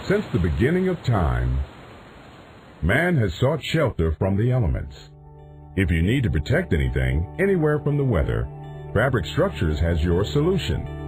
Since the beginning of time, man has sought shelter from the elements. If you need to protect anything, anywhere from the weather, Fabric Structures has your solution.